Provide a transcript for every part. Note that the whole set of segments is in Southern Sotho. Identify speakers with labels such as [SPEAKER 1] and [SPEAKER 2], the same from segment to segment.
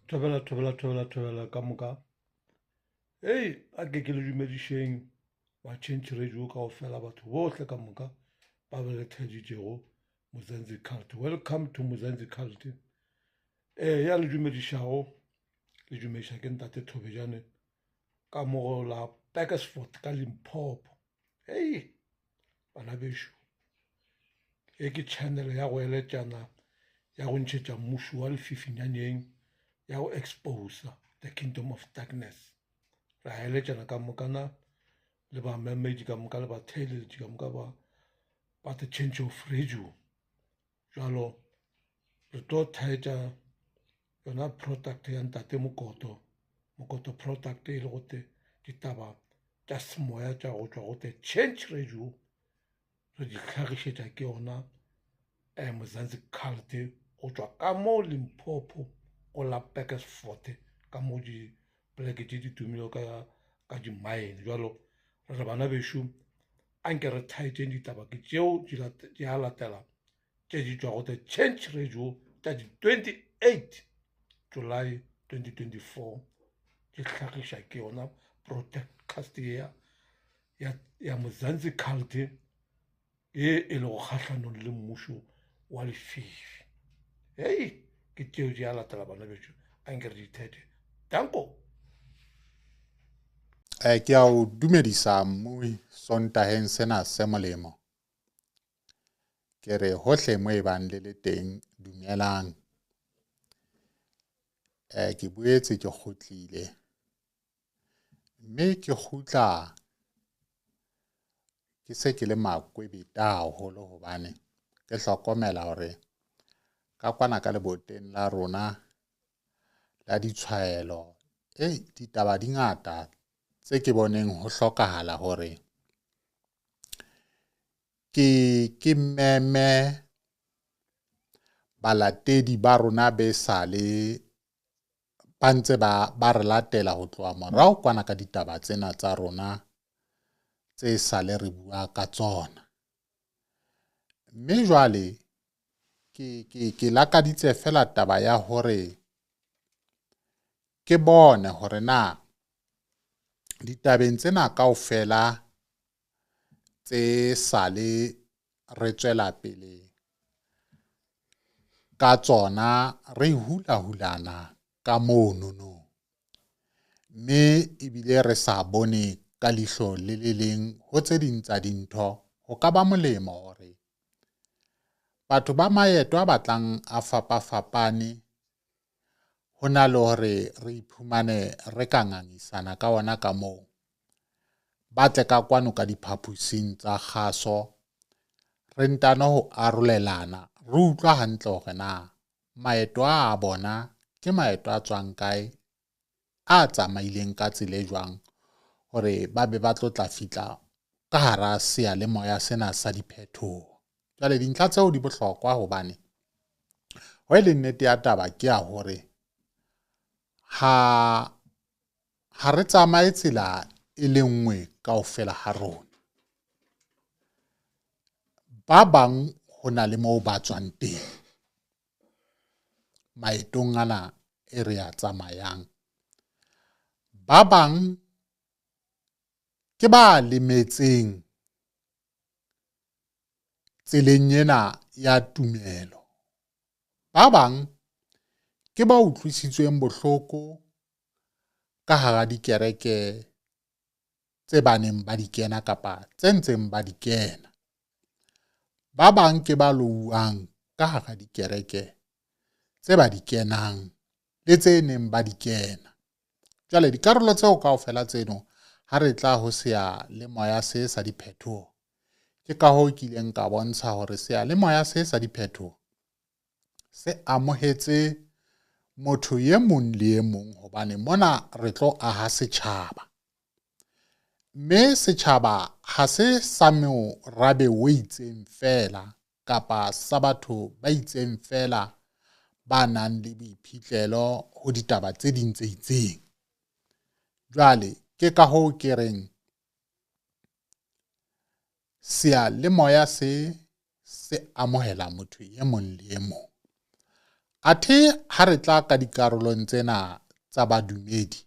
[SPEAKER 1] Thobela ka moka. Hey, a ke le dumedišeng ba change radio kaofela batho bohle ka moka ba beletheditšego Mzansi Cult. Welcome to Mzansi Cult. Ya le dumedišago le dumediša ke ntate Thobejane ka mo la Bakersford ka Limpopo. Hey, bana bešo. Ke channel ya go eletšana ya go ntšhetša mmušo wa lefifinyanyeng ya go expose the kingdom of darkness. Ra eletšana ka mokana le ba memedi ka moka le ba theeletši ka moka ba the change of radio. Jalo re tlo thaetša yona product ya ntate mokoto product e le gote ditaba tša semoya tša go tšwa gote change radio re di hlagišetša ke yona Mzansi Cult go tšwa ka mo Limpopo go la Bakersford ka mo di poleke tše di tumilego ka di-mine. Jalo re bana bešo anke re thaetšeng ditaba ke tšeo di a latela tše di tšwa gote change radio tša di 28 July 2024 ke hlagiša ke yona broadcast ya Mzansi Cult ye e le go kgahlanong le mmušo wa lefifi. Hei, ke tšeo di a latela bana bešo anke re di thete. Danko.
[SPEAKER 2] Ke a o dumedisa mmui sontaheng sena se molemo. Ke re hohle mo e bang le teng dumelang. Ke boetse ke kgutlile. Mme ke kgutla ke se ke le makwebeta haholo hobane ke hlokomela hore ka kwana ka leboteng la rona la ditshwaelo ditaba di ngata tse ke boneng ho hlokahala hore ke meme balatedi ba rona be sale ba ntse ba re latela ho tloha morao kwana ka ditaba tsena tsa rona tse sale re bua ka tsona. Mme jwale ke lakaditse fela taba ya hore ke bone hore na ditabeng tsena kaofela tse sale re tswela pele ka tsona re hulahulana ka monono. Mme ebile re sa bone ka lihlo le le leng ho tse ding tsa dintho ho ka ba molemo hore batho ba maeto a batlang a fapafapane ho na le hore re iphumane re ka ngangisana ka ona ka moo ba tle ka kwano ka diphapusing tsa kgaso re ntano ho arolelana re utlwa hantle hore na maeto a bona ke maeto a tswang kae a tsamaileng ka tsela jwang hore ba be ba tlo tla fitla ka hara seyalemoya sena sa diphethoho. Jwale dintlha tseo di bohlokwa hobane ho le nnete ya taba ke ya hore ha re tsamaye tsela e le nngwe kaofela ha rona. Ba bang ho na le moo ba tswang teng maetong ana e re a tsamayang. Ba bang ke ba lemetseng tseleng ena ya tumelo. Ba bang ke ba utlwisitsweng bohloko ka hara dikereke tse baneng ba di kena kapa tse ntseng ba di kena. Ba bang ke ba louang ka hara dikereke tse ba di kenang le tse neng ba di kena. Jwale dikarolo tseo kaofela tseno ha re tla ho seyalemoya se sa diphethoho, ke ka hoo ke ileng ka bontsha hore seyalemoya se sa diphethoho se amohetse motho ye mong le ye mong hobane mona re tlo aha setjhaba. Mme setjhaba ha se sa morabe o itseng fela kapa sa batho ba itseng fela ba nang le boiphihlelo ho ditaba tse ding tse itseng. Jwale ke ka hoo ke reng seyalemoya se amohela motho ye mong le ye mong. Athe ha re tla ka dikarolong tsena tsa badumedi,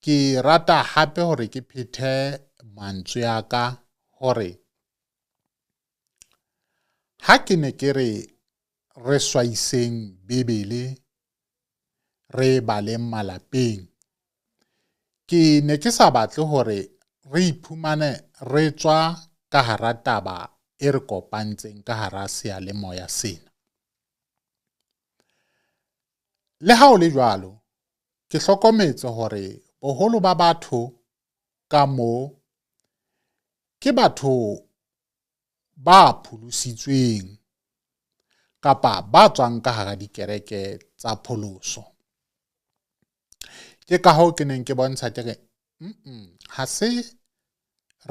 [SPEAKER 2] ke rata hape hore ke phethe mantswe ya ka hore ha ke ne ke re swaiseng Bebele re baleng malapeng, ke ne ke sa batle hore re iphumane re tswa ka hara taba e re kopantseng ka hara seyalemoya sena. Le ha o le jwalo, ke hlokometse hore boholo ba batho ka moo ke batho ba pholositsweng kapa ba tswang ka hara dikereke tsa pholoso. Ke ka hoo ke neng ke bontsha ke re ha se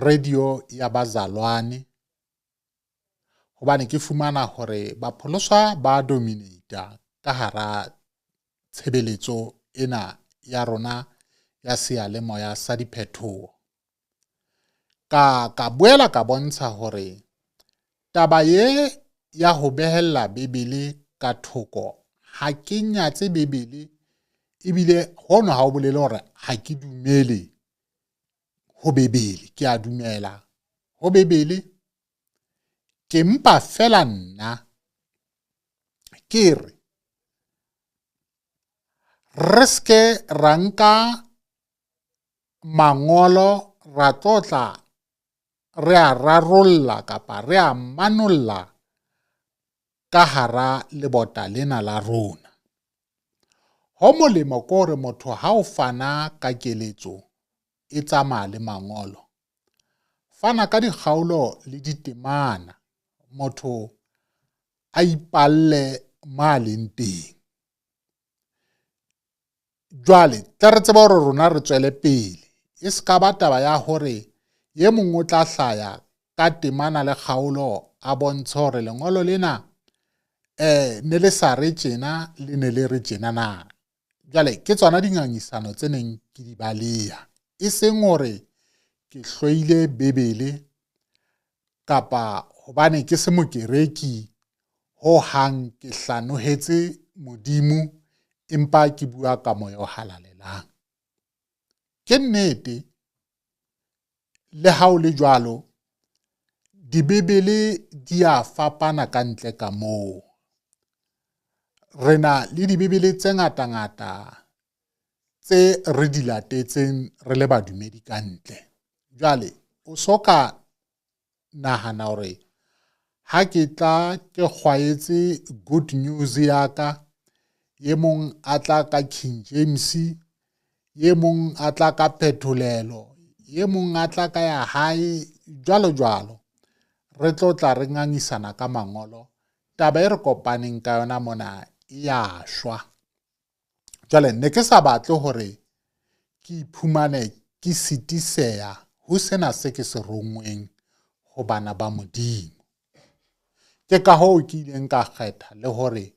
[SPEAKER 2] radio ya bazalwane, hobane ke fumana hore bapholoswa ba dominata ka hara tshebeletso ena ya rona ya seyalemoya sa diphethoho. Ka boela ka bontsha hore taba ye ya ho behella Bebele ka thoko, ha ke nyatse Bebele, ebile hono ha o bolele hore ha ke dumele ho Bebele, ke a dumela ho Bebele, ke mpa fela nna ke re re ske ra nka mangolo ra tlotla re a rarolla kapa re a manolla ka hara lebota lena la rona. Ho molemo ko hore motho ha o fana ka keletso e tsamaya le mangolo, fana ka dikgaolo le ditemana, motho a ipalle ma leng teng. Jwale tla re tseba hore rona re tswele pele, e ska ba taba ya hore ye mong o tla hlaya ka temana le kgaolo a bontshe hore lengolo lena ne le sa re tjena, le ne le re tjena na. Jwale ke tsona dingangisano tse neng ke di baleha, e seng hore ke hloile Bebele kapa hobane ke se mokereki ho hang ke hlanohetse Modimo empa ke bua ka moya o halalelang. Ke nnete, le ha o le jwalo, dibebele di a fapana ka ntle ka moo. Re na le dibebele tse ngata-ngata tse re di latetseng re le badumedi ka ntle. Jwale o soka nahana hore ha ke tla ke kgwaetse good news ya ka, ye mong a tla ka King James, ye mong a tla ka phetolelo, ye mong a tla ka ya hae, jwalo jwalo, re tlotla re ngangisana ka mangolo. Taba e re kopaneng ka yona mona ya shwa. Jwale ne ke sa batle hore ke iphumane ke sitiseha ho sena se ke se rongweng ho bana ba Modimo. Ke ka hoo ke ileng ka kgetha le hore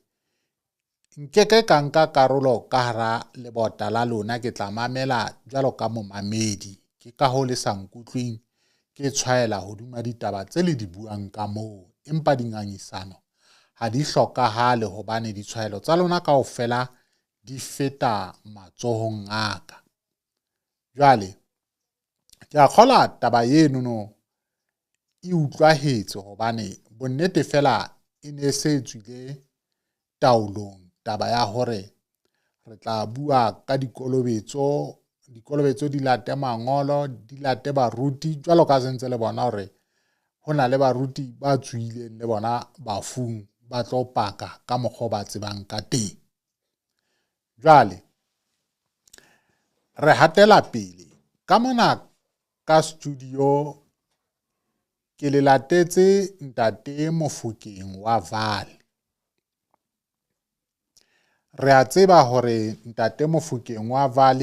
[SPEAKER 2] nkeke ka nka karolo ka hara lebota la lona, ke tla mamela jwalo ka momamedi. Ke ka hoo le sa nkutlwing ke tshwaela hodima ditaba tse le di buang ka moo, empa dingangisano ha di hlokahale hobane ditshwaelo tsa lona kaofela di feta matsohong a ka. Jwale ke a kgolwa taba eno no e utlwahetse hobane bonnete fela e ne se tswile taolong taba ya hore re tla bua ka dikolobetso di late mangolo, di late baruti, jwalo ka se ntse le bona hore ho na le baruti ba tswileng le bona bafung ba tlo paka ka mokgwa ba tsebang ka teng. Jwale re hatela pele ka mona ka studio, ke le latetse Ntate Mofokeng wa Vaal. Re a tseba hore Ntate Mofokeng wa Vaal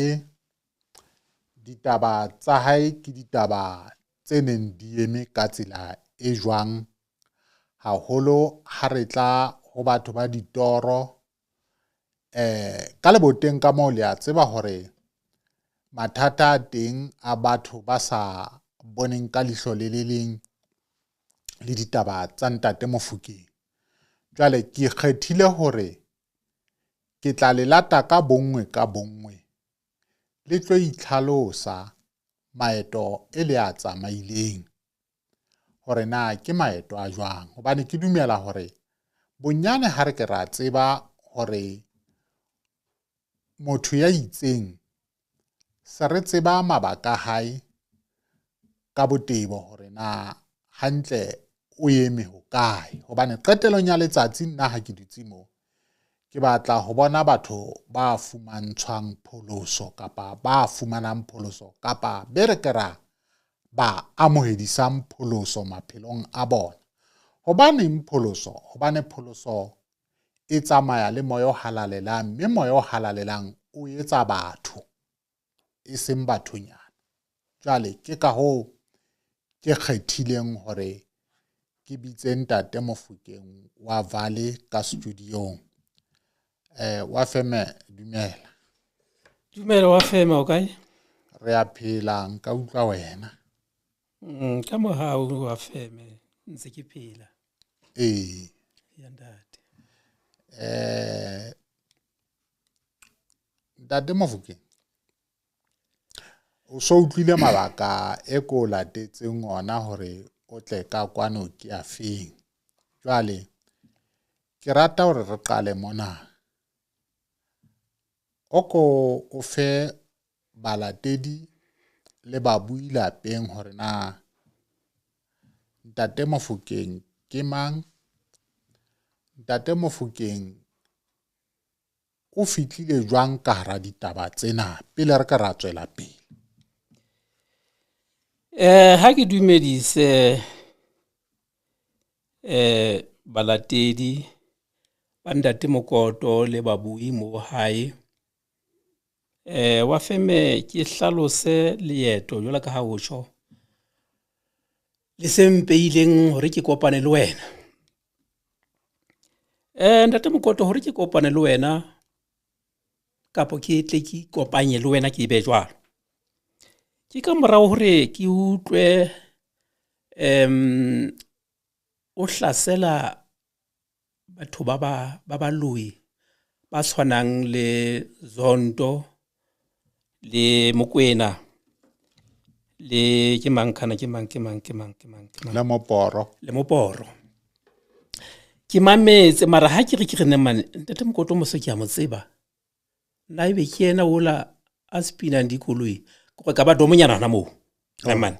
[SPEAKER 2] ditaba tsa hae ke ditaba tse neng di eme ka tsela e jwang, haholo ha re tla ho batho ba ditoro. Ka leboteng ka moo le a tseba hore mathata a teng a batho ba sa boneng ka lihlo le le leng le ditaba tsa Ntate Mofokeng. Jwale ke kgethile hore ke tla le lata ka bongwe le tlo itlhalosa maeto e le a tsamaileng hore na ke maeto a jwang, hobane ke dumela hore bonyane ha re ke ra tseba hore motho ya itseng se re tseba mabaka a hae ka botebo hore na hantle o eme hokae, hobane qetelong ya letsatsi nna ha ke dutse moo ke batla ho bona batho ba fumantshwang pholoso kapa ba fumanang pholoso kapa berekera ba amohedisang pholoso maphelong a bona. Hobaneng pholoso? Hobane pholoso e tsamaya le moya o halalelang, mme moya o halalelang o etsa batho e seng bathonyana. Jwale ke ka hoo ke kgethileng hore ke bitse Ntate Mofokeng wa Vaal-e ka studio-ong. Wa Feme, dumela.
[SPEAKER 3] Dumela wa Feme, o kae?
[SPEAKER 2] Re a phela, nka utlwa wena.
[SPEAKER 3] Ka mohau wa Feme ntse ke phela. Ya ntate.
[SPEAKER 2] Ntate Mofokeng, o so utlwile mabaka e ko latetseng ona hore o tle ka kwano ke a feng. Jwale ke rata hore re qale mona. Oko o fe balatedi le babui lapeng hore na Ntate Mofokeng ke mang? Ntate Mofokeng o fitlile jwang ka hara ditaba tsena pele re ka ra tswela pele?
[SPEAKER 3] Ha ke dumedise balatedi ba Ntate Mokoto le babui mo hae. Wa Feme, ke hlalose leeto jwalo ka ha o tjho le sempeileng hore ke kopane le wena. Ntate Mokoto, hore ke kopane le wena kapo ke tle ke kopanye le wena ke be jwalo, ke ka morao hore ke utlwe o hlasela batho ba baloi ba tshwanang le Zondo le Mokwena le ke mang
[SPEAKER 2] Le Moporo.
[SPEAKER 3] Ke mametse mara ha ke re ne mane Ntate Mokoto mo se ke a mo tseba na ebe ke yena ola a spinang dikoloi ka ba domonyana na mo na man.